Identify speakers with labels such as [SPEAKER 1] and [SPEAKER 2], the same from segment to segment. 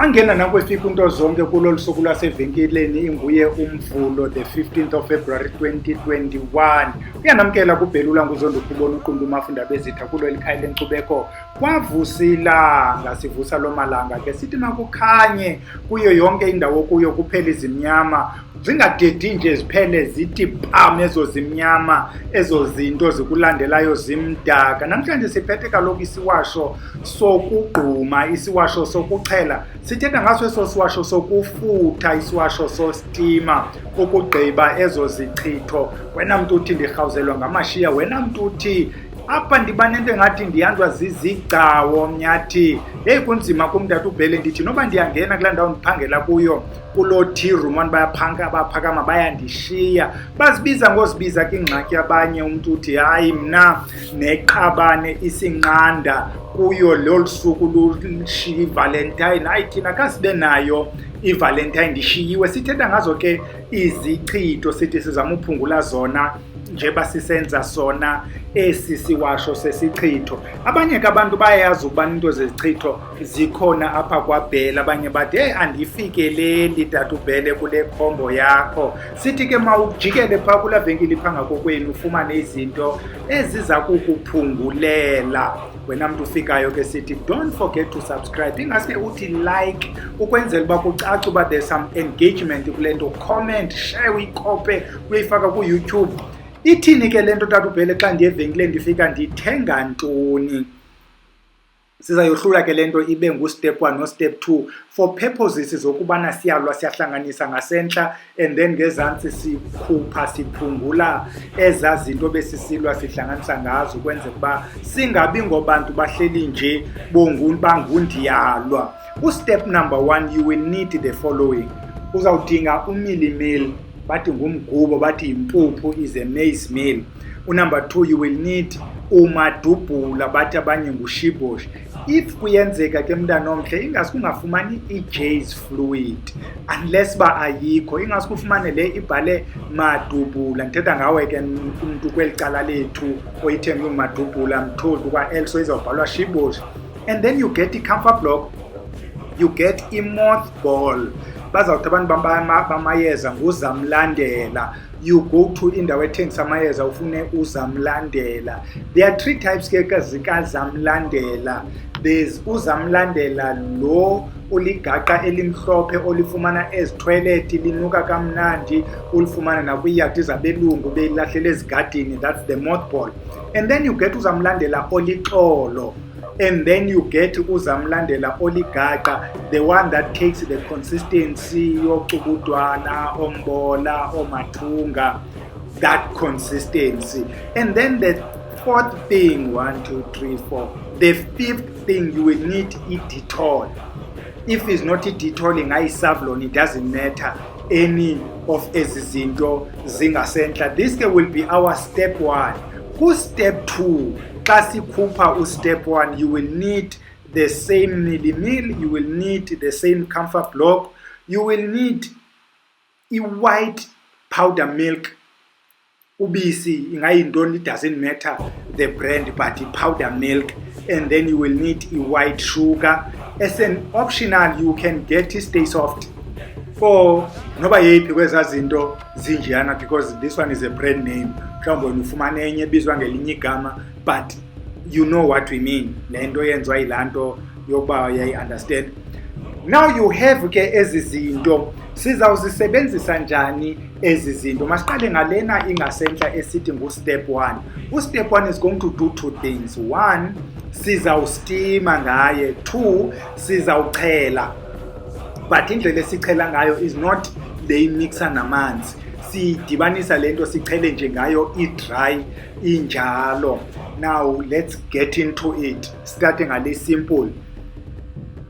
[SPEAKER 1] Angena nakwefika into zonke kulolu suku lwasevenkileni inguye uMvulo the 15th of February 2021. Uyanamkela kubhelula nguzondo kubona uqundu umafunda bezitha kulo elikhaya lenkcubeko kwaVusilanga. Sivusa lo malanga ke sithi makukhanye kuyo yonke indawo kuyo kuphela izimnyama, zingadedi nje ziphele zithi pam ezo zimnyama, ezo zinto zikulandelayo zimdaka. Namhlanje siphethe kaloku isiwasho sokugquma, isiwasho sokuchela, sithetha ngaso eso siwasho sokufutha, isiwasho sostima, ukugqiba ezo zichitho. Wena mntu uthi ndirhawuzelwa ngamashiya, wena mntu uthi apha ndiba nento engathi ndiyanzwa zizigcawo, mnyathi heyi kunzima kumntu ubhele ndithi noba ndiyangena kulaa ndawo ndiphangela kuyo kulo tea room baphakama bayandishiya, bazibiza ngozibiza ke ingxaki abanye. Umntu uthi hayi mna neqabane isinqanda kuyo lolu suku lushiya ivalentine, hayi thina kasibe nayo ivalentine ndishiyiwe. Sithetha ngazo ke izichitho, sithi sizama uphungula zona njeba sisenza sona esi siwasho sesichitho. Abanye ke abantu bayayazi ukuba into zezichitho zikhona apha kwaBhele, abanye bathi hey andifikeleli tata uBhele kule khombo yakho. Sithi ke mawujikele phaa kula venkile phanga kokwenu ufumane izinto eziza kukuphungulela. Wena mntu ufikayo ke sithi don't forget to subscribe, ingaske uthi like ukwenzela uba kucace uba there's some engagement kule nto, comment, share, uyikope uyifaka ku-YouTube. Ithini ke lento tata uBhele xa ndiye evenkileni ndifika ndithenga ntoni? Sizayohlula ke lento ibe ngu-step 1 no-step 2 for purposes zokubana siyalwa siyahlanganisa ngasentla and then ngezantsi sikhupha siphungula eza zinto besisilwa sihlanganisa ngazo, ukwenzela ukuba singabi ngobantu bahleli nje bangundiyalwa. Step number 1, you will need the following. Uzawudinga umilimili, bathi ngumgubo, bathi impuphu is a maize meal. Number 2, you will need umadubhula, bathi abanye ngushiboshi. If kuyenzeka ke mntana omhle ingasi ungafumani i-J's fluid unless ba ayikho, ingasi kufumane le ibhale madubhula. Ndithetha ngawe ke umntu kweli cala lethu oyithenga umadubhula, mthold kwa also izawubhalwa shiboshi. And then you get i-comfort block, you get i-mothball. Bazawuthi abantu bamayeza nguzamlandela. You go to indawo ethengisa amayeza ufune uzamlandela. There are 3 types ke zikazamlandela. There's uzamlandela lo uligaqa elimhlophe olifumana ezitoilet linuka kamnandi, ulifumana nakwiyadi zabelungu beyilahlele ezigadini, that's the mothball. And then you get uzamlandela olixolo. And then you get uzamlandela oligaqa, the one that takes the consistency yocubudwana, ombola, omathunga, that consistency. And then the 4th thing, 1, 2, 3, 4. The 5th thing you will need is Dettol. If it's not detolling, Savlon, it doesn't matter. Any of ezi zinto zingasentla. This will be our step 1. Who's step 2? Xa sikhupha step 1, you will need the same milimil, you will need the same comfort block, you will need white powder milk, ubisi ingayintoni, it doesn't matter the brand, but powder milk. And then you will need white sugar. As an optional, you can get Stay Soft for noba yeyiphi kwezazinto zinjiyana, because this one is a brand name. Mhlawumbe ufumane enye ebizwa ngelinye igama, but you know what we mean. Le nto yenziwa yilanto yokuba uyayi-understand. Now you have ke ezi zinto, sizawuzisebenzisa njani ezi zinto? Masiqale ngalena ingasentla esithi ngu-step 1. Step 1 is going to do 2 things. 1, sizawustima ngaye. 2, sizawuchela. But indlela esichela ngayo is not le mixer namanzi. Sidibanisa lento sichele nje ngayo i-dry injalo. Now let's get into it, starting ngale simple.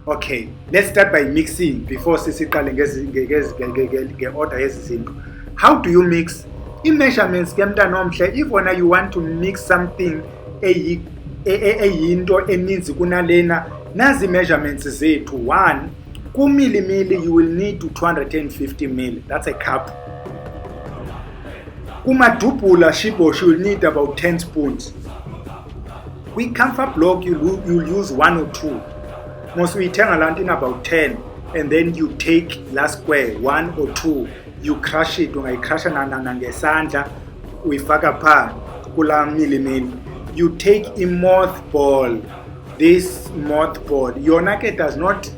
[SPEAKER 1] Okay, let's start by mixing before sisiqale nge-order yezi zinto. How do you mix? I-measurements ke mntana omhle, if wena you want to mix something eyinto eninzi kunalena, nazi measurements zethu. 1, kumilimili you will need 250 ml, that's a cup. Kumadubhula shibosh you will need about 10 spoons. Kwi-comfort block you'll use 1 or 2. Most uyithenga laa nto in about 10. and then you take last square 1 or 2, you crush it. Ungayicrusha nangesandla uyifaka pha kula milimili. You take a mothball. This mothball yona ke does not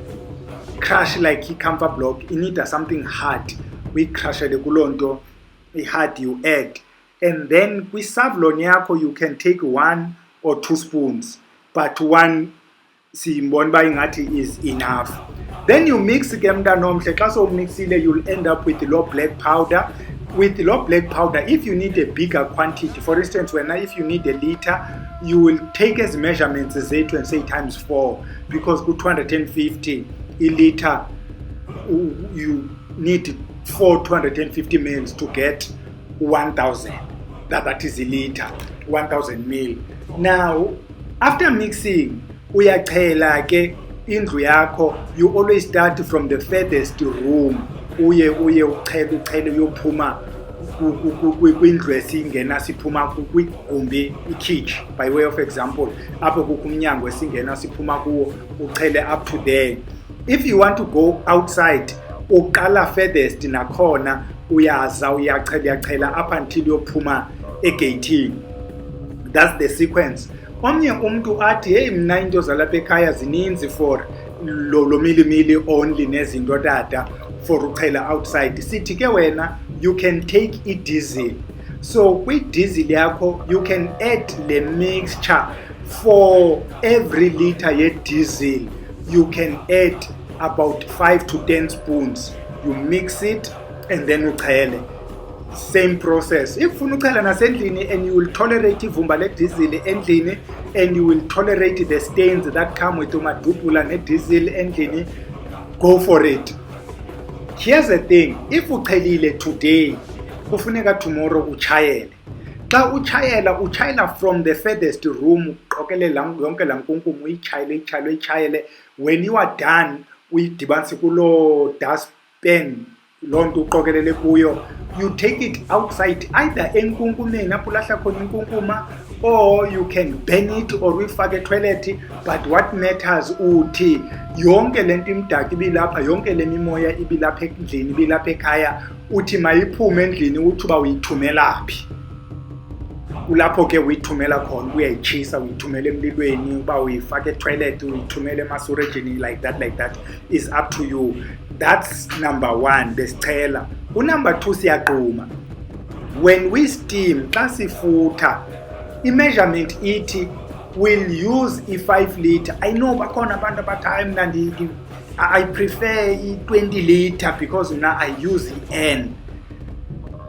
[SPEAKER 1] crush like i-camphor block. It needs something hard. We crush le kulonto hard you add, and then kwi-savlon yakho you can take 1 or 2 spoons, but 1 simbona uba ingathi is enough. Then you mix ke mntanomhle. Xa sowumixile, you'll end up with low black powder. With low black powder, if you need a bigger quantity, for instance, if you need a liter, you will take as measurements zethu and say times 4, because ku 250 a liter you need 250 mils to get 1000. That is a liter, 1000 mil. Now, after mixing, uyachela ke indlu yakho. You always start from the furthest room. Uye uchele uyophuma kwindlu esingena siphuma kwigumbi, ikitchen, by way of example. Apho kukho umnyango esingena siphuma kuwo, uchele up to there. If you want to go outside, uqala furthest nakhona uyaza uyachela up until uyophuma egate. That's the sequence. Omnye umuntu athi hey mina into zalapha ekhaya zininzi for lo milimili only nezinto tata for uchela outside. Sithi ke wena you can take i-diesel. So kwi-diesel yakho you can add le mixture. For every liter ye-diesel you can add about 5 to 10 spoons. You mix it and then uchele. Same process. If ufuna uchela nasendlini and you will tolerate ivumba le-diesel endlini, and you will tolerate the stains that come with umadubula ne-diesel endlini, go for it. Here's the thing, if uchelile today, kufuneka tomorrow uchayele. Xa uchayela from the furthest room, uqokele yonke la nkunkuma uyichayele. When you are done, uyidibanise kulo dustpan, loo nto uqokelele kuyo, you take it outside, either enkunkumeni apho ulahla khona inkunkuma, or you can burn it or uyifake etoilet. But what matters uthi yonke lento imdaka ibilapha, yonke le mimoya ibilapha endlini, ibilapha ekhaya, uthi mayiphume endlini uthi uba uyithumela phi. Kulapho ke uyithumela khona, uyayitshisa, uyithumela emlilweni, uba uyifake etoilet, uyithumela emasurejini, like that is up to you. That's number 1, the chela. Number 2, siyaquma. When we steam, xa sifutha, i-measurement ithi will use i-5 liter. I know bakhona abantu abathi I prefer i-20 liter because I use i-N.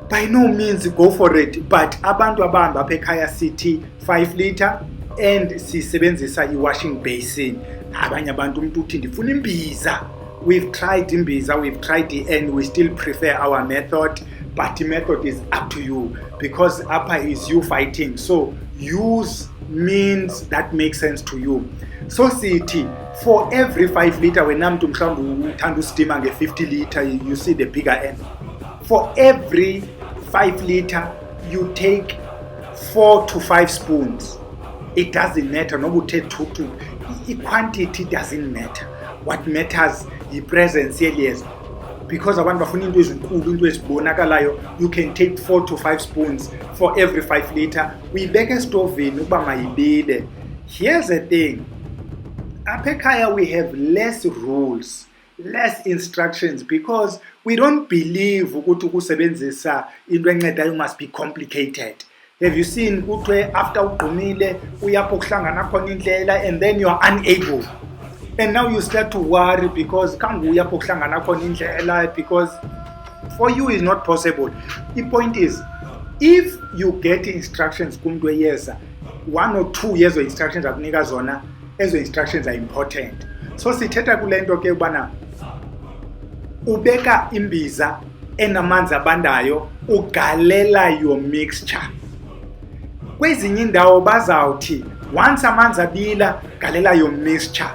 [SPEAKER 1] By no means go for it, but abantu abahamba apha ekhaya sithi 5 liter and sisebenzisa i-washing basin. Abanye abantu umuntu uthi ndifuna imbiza. We've tried imbiza, we've tried the N, we still prefer our method, but the method is up to you, because upper is you fighting. So use means that makes sense to you. So sithi for every 5 liter, when umuntu mhlawumbe uthanda ustima nge-50 liter, you see the bigger N. For every 5 liter, you take 4 to 5 spoons. It doesn't matter. No, quantity doesn't matter. What matters is presence, yes. Because abantu bafuna into ezinkulu, into ezibonakalayo, you can take 4 to 5 spoons for every 5 liter. Uyibeka estovini ukuba mayibile. Here's the thing. Apha ekhaya we have less rules, less instructions, because we don't believe ukuthi ukusebenzisa into encedayo must be complicated. Have you seen kuthiwe after ugqumile uyapho kuhlangana khona indlela and then you are unable? And now you start to worry because because for you is not possible. The point is, if you get instructions, 1 or 2 years of instructions, ezo instructions are important. So sithetha kule nto ke ubana ubeka imbiza enamanzi abandayo, ugalela your mixture. Kwezinye indawo bazawuthi once amanzi abila, galela your mixture.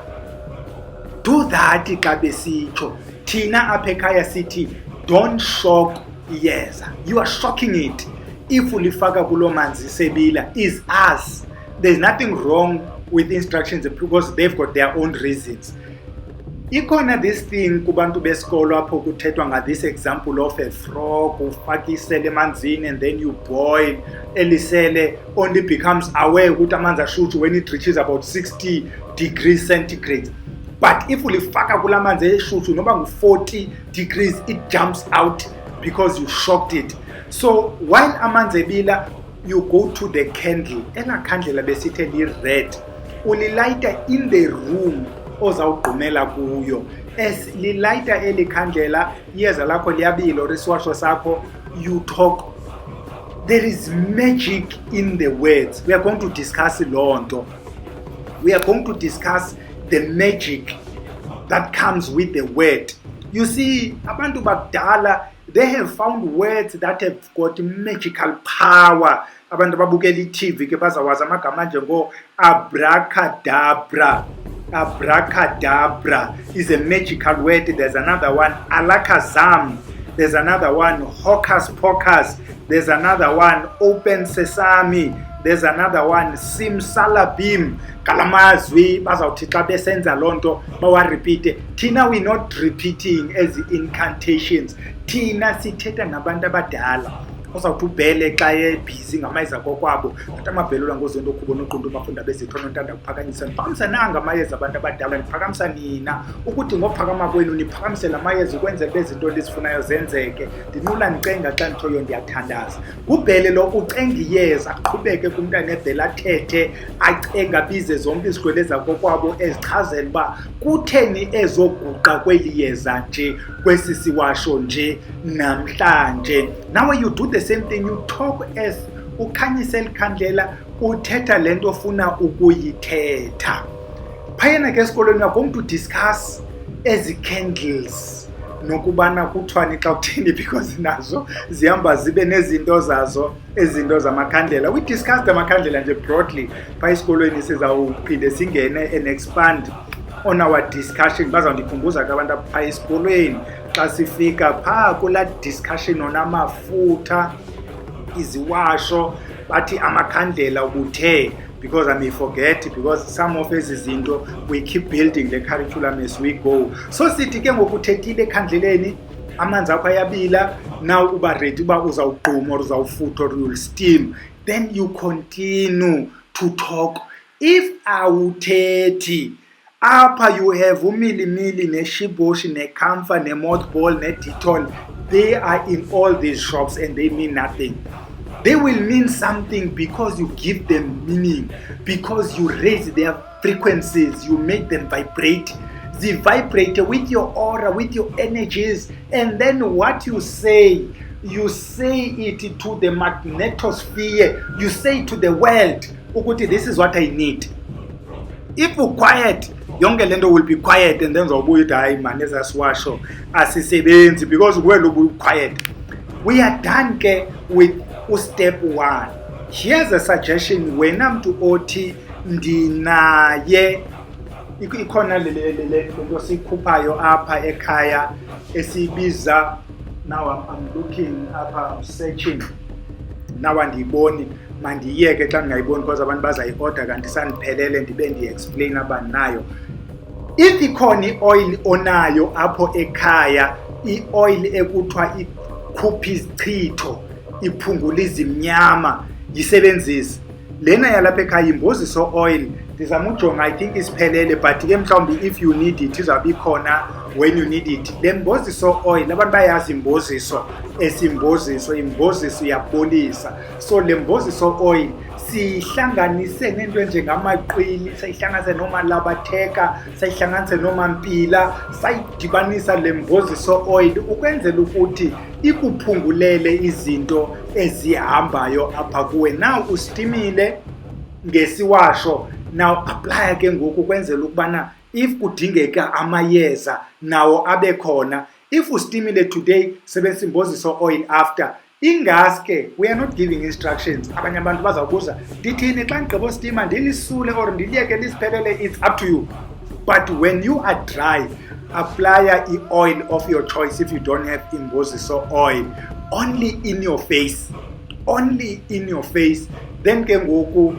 [SPEAKER 1] Do that xa besitsho. Thina apha ekhaya sithi don't shock iyeza. You are shocking it. If ulifaka kulo manzi sebila is us. There's nothing wrong with instructions because they've got their own reasons. Ikhona this thing kubantu besikolo apho kuthethwa nga this example of a frog ufaka isele emanzini and then you boil elisele only becomes aware ukuthi amanzi ashushu when it reaches about 60 degrees centigrade. But if ulifaka kula manzi eshushu noba ngu-40 degrees, it jumps out because you shocked it. So while amanzi ebila, you go to the candle. Ela candle besithe li-red. Ulilayita in the room ozawugqumela kuyo. As lilayita eli candle, iyeza lakho liyabila or isiwasho sakho, you talk. There is magic in the words. We are going to discuss lonto. We are going to discuss the magic that comes with the word. You see, abantu bakudala, they have found words that have got magical power. Abantu babukela i-TV ke bazawazi amagama njengo abracadabra. Abracadabra is a magical word. There's another one, alakazam. There's another one, hocus pocus. There's another one, open sesame. There's another one, simsalabim. Kalamazwi bazawuthi xa besenza lonto bawarepeat. Thina we not repeating as incantations. Thina sithetha nabantu abadala. Uzawuthi ubhele xa ebhizi ngamayeza kokwabo kodwa amabhelula ngozinto okhubona uquntu bafunda bezitho nontanda kuphakanyiswa niphakamisa nanga amayeza abantu abadala niphakamisa nina ukuthi ngophakama kwenu niphakamisela amayeza ukwenzela bezinto lisifunayo zenzeke ndinula nicenga xa ndithoyo ndiyathandaza kubhele lo ucenga iyeza aqhubeke kumntana ebhela athethe acenga bize zonke izigwele zakokwabo ezichazela uba kutheni ezoguqa kweli yeza nje kwesi siwasho nje namhlanje. Now you do the same thing, you talk as ukhanyisa elikhandlela uthetha lento ofuna ukuyithetha. Phayena ke esikolweni we are going to discuss ezi candles nokubana kuthwani xa kuthini because nazo zihamba zibe nezinto zazo ezinto zamakhandlela. We discussed amakhandlela nje broadly pha esikolweni sizawuphinde singene and expand on our discussion. Bazawundikhumbuza ke abantu apha esikolweni xa sifika phaa kula discussion on amafutha iziwasho bathi amakhandlela ubuthe because I may forget because some of ezi zinto we keep building the curriculum as we go. So sithi ke ngokuthethile ekhandleleni amanzi akho ayabila now uba ready uba uzawugquma or uzawufutha or you'll steam, then you continue to talk. If awuthethi apha you have umilimili neshiboshi nekamfa nemothball nedetol, they are in all these shops and they mean nothing. They will mean something because you give them meaning, because you raise their frequencies, you make them vibrate. They vibrate with your aura, with your energies, and then what you say it to the magnetosphere, you say to the world, ukuthi this is what I need. If you're quiet, yonke lento will be quiet and then zawubuya uthi hayi man ezasiwasho asisebenzi because well will be quiet. We are done ke with step 1. Here's a suggestion wena mntu othi ndinaye ikhona lento sikhuphayo apha ekhaya esibiza now I'm looking apha, I'm searching now andiyiboni mandiyeke xa ndingayiboni because abantu bazayi-order kanti sandiphelele ndibe ndiyi-explain abanayo. If ikhona i-oil onayo apho ekhaya, i-oil ekuthiwa ikhupha izichitho iphungula izimnyama, yisebenzise lena yalapha ekhaya imboziso oil. Ndizama ujonga I think isiphelele but ke mhlawumbi if you need it izawuba ikhona when you need it. Le mboziso oil abantu bayazi imboziso esimboziso, imboziso iyabolisa. So le mboziso oil sihlanganise nento enjengamaqwili, sayihlanganise nomalabatheka, sayihlanganise nomampila, sayidibanisa le mboziso oil ukwenzela ukuthi ikuphungulele izinto ezihambayo apha kuwe. Now ustimile ngesiwasho, now apply ke ngoku kwenzela ukubana if kudingeka amayeza nawo abe khona. If ustimile today sebenzisa imboziso oil after ingaske we are not giving instructions. Abanye abantu bazawubuza ndithini xa ndigqiba ustima ndilisule or ndiliyeke lisiphelele, it's up to you. But when you are dry, apply oil of your choice. If you don't have imboziso oil, only in your face, only in your face. Then ke ngoku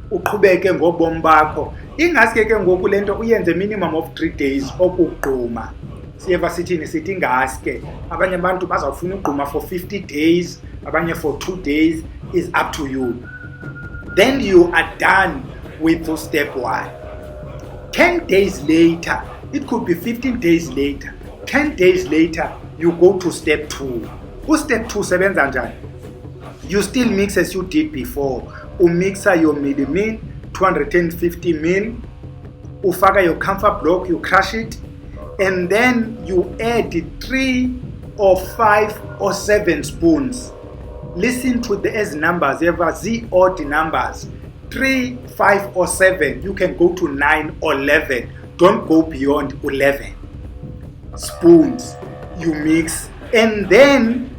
[SPEAKER 1] uqhubeke ngobomi bakho. Ingaske ke ngoku lento uyenze minimum of 3 days okugquma. Siyeva sithini sithi ingaske. Abanye abantu bazawufuna ugquma for 50 days, abanye for 2 days, is up to you. Then you are done with step 1. 10 days later, it could be 15 days later, 10 days later, you go to step 2. Step 2 sebenza njani? You still mix as you did before. Umixa your millimil, 250 ml. Ufaka your camphor block, you crush it. And then you add 3 or 5 or 7 spoons. Listen to these numbers, ever Z odd numbers. 3, 5 or 7. You can go to 9 or 11. Don't go beyond 11 spoons. You mix. And then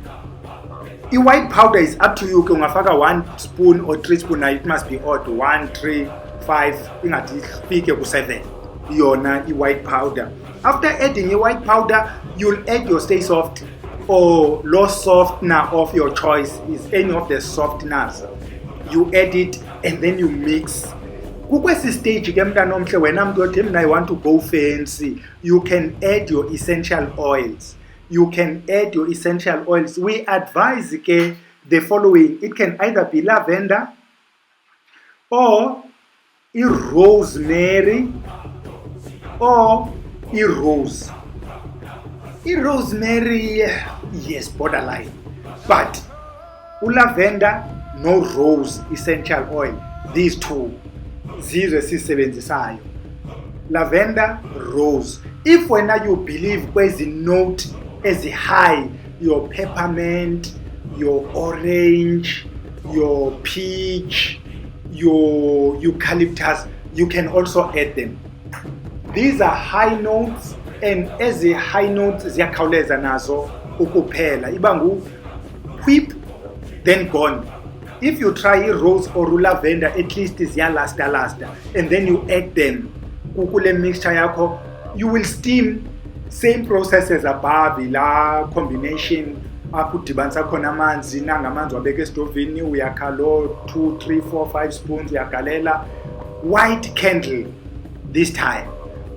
[SPEAKER 1] the white powder is up to you. Ungafaka 1 spoon or 3 spoon. It must be odd. 1, 3, 5. Ingathi ifike ku 7. Yona white powder. After adding your white powder, you'll add your stay soft or low softener of your choice. Is any of the softeners. You add it and then you mix. Kukwesi stage ke mntana omhle wena mntu othi mina I want to go fancy, you can add your essential oils. You can add your essential oils. We advise ke the following. It can either be lavender or rosemary or rose. Rosemary, yes, borderline. But lavender, no rose essential oil. These two. Zizwe Sisebenza. Lavender, rose. If when you believe kwezi note as high, your peppermint, your orange, your peach, your eucalyptus, you can also add them. These are high notes, and as the high notes ziyakhawuleza nazo ukuphela. Ibangu whip, then gone. If you try rose or lavender, at least is lasta, and then you add them kukule mixture yakho, you will steam. Same process as above, la combination akudibanisa khona amanzi nanga amanzi wabeka estovini uyakhalo 2, 3, 4, 5 spoons uyagalela. White candle this time.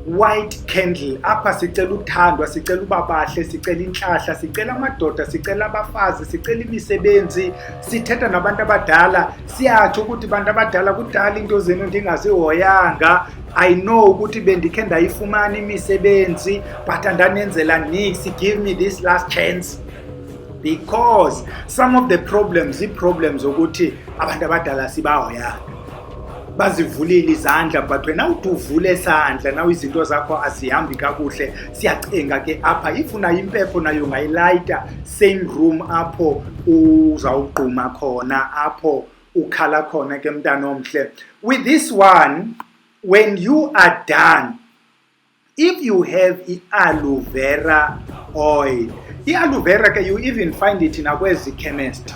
[SPEAKER 1] White candle. Apha sicela uthandwa, sicela ubabahle, sicela inhlahla, sicela amadoda, sicela abafazi, sicela imisebenzi, sithetha nabantu abadala, siyatsho ukuthi abantu abadala kudala into zenu ndingazihoyanga. I know ukuthi bendikhe ndayifumana imisebenzi, but andanenzela nix. Give me this last chance. Because some of the problems ukuthi abantu abadala sibahoyanga. Bazivulile izandla, but wena utuvule isandla nawe izinto zakho azihambi kakuhle, siyacenga ke apha if una impepho nayo ngayilayita, same room apho uzawugquma khona, apho ukhala khona ke mntana omhle. With this one, when you are done, if you have aloe vera oil, aloe vera ke you even find it in akwezi chemist.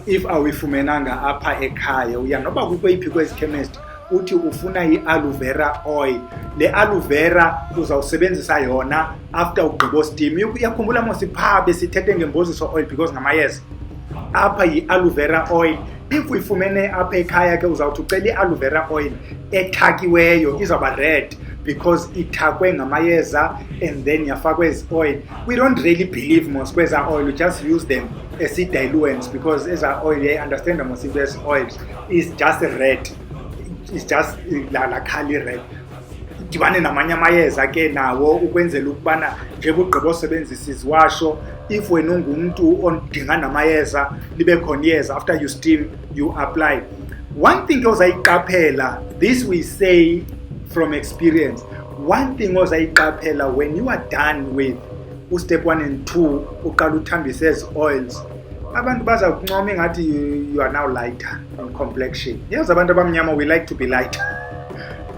[SPEAKER 1] If awifumenanga apha ekhaya uya noba kukweyiphi kwezi chemist uthi ufuna aloe vera oil, le aloe vera uzawusebenzisa yona after ugqibo steam. Uyakhumbula mosipha besithethe ngemboziso oil because ngamayeza apha aloe vera oil. If uyifumene apha ekhaya ke uzawuthi ucela aloe vera oil ethakiweyo, izawuba red because ithakwe ngamayeza and then yafakwe as oil. We don't really believe most kweza oil, we just use them as diluents because as oil, I understand the most as oils is just red. It's just la khali red. Dibane namanye amayeza ke nawo ukwenzela ukubana njengoba ugqiba usebenzisa Isiwasho, if wena ungumuntu odinga namayeza libe khona iyeza, after you steam you apply. One thing ozayiqaphela, this we say from experience, one thing ozayiqaphela when you are done with step 1 and 2 uqala uthambise as oils, abantu baza kuncoma engathi you are now lighter in complexion. Yes, abantu abamnyama we like to be lighter.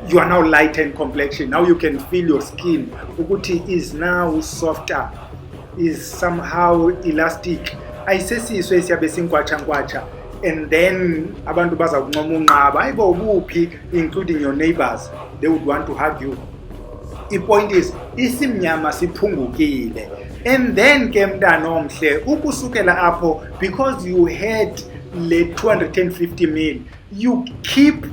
[SPEAKER 1] You are now lighter in complexion. Now you can feel your skin ukuthi is now softer, is somehow elastic. Ayisesiswe siyabe sinkwatsha, and then abantu baza kuncoma unqaba ayibo ubuphi, including your neighbors, they would want to hug you. The point is izimnyama siphungukile. And then ke mntana omhle ukusukela apho, because you had le 250 ml, you keep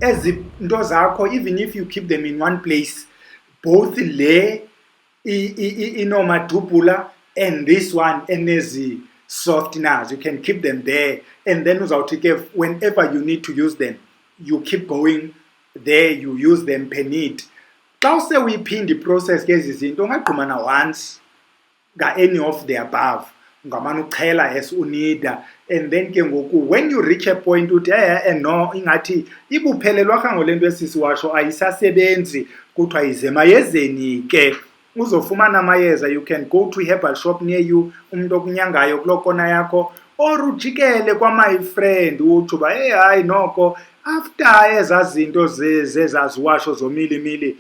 [SPEAKER 1] ezinto zakho, even if you keep them in one place, both le inomadubula and this one enezi softeners, you can keep them there, and then whenever you need to use them, you keep going there, you use them per need. Xa use uyiphinde iprocess ke ezi zinto ungagquma na once any of the above, ungamane uchela as unida, and then ke ngoku when you reach a point uthi no ingathi ibuphelelwa kha ngolento esisiwasho ayisasebenzi, kuthiwa ize mayezeni ke uzofumana amayeza. You can go to herbal shop near you, umuntu okunyangayo kuloo kona yakho, or ujikele kwa-my friend uthi uba hayi noko after ezaa zinto zezaziwasho zomilimili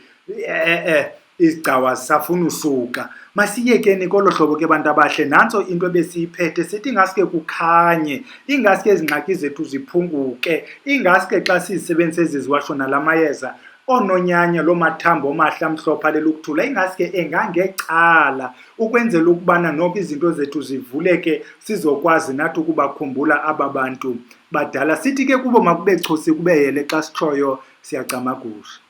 [SPEAKER 1] izigcawa zisafuna usuka. Masiyekeni kolo hlobo ke bantu abahle, nantso into ebesiyiphethe sithi ingaske kukhanye, ingaske ezingxaki zethu ziphunguke, ingaske xa sizisebenzisa eziziwasho nala mayeza ononyanya loo mathambo omahle amhlophe alele ukuthula, ingaske engangecala, ukwenzela ukubana noko izinto zethu zivuleke, sizokwazi nathi ukubakhumbula aba bantu badala. Sithi ke kubo makube chusi kube yele xa sitshoyo siyacamagusha.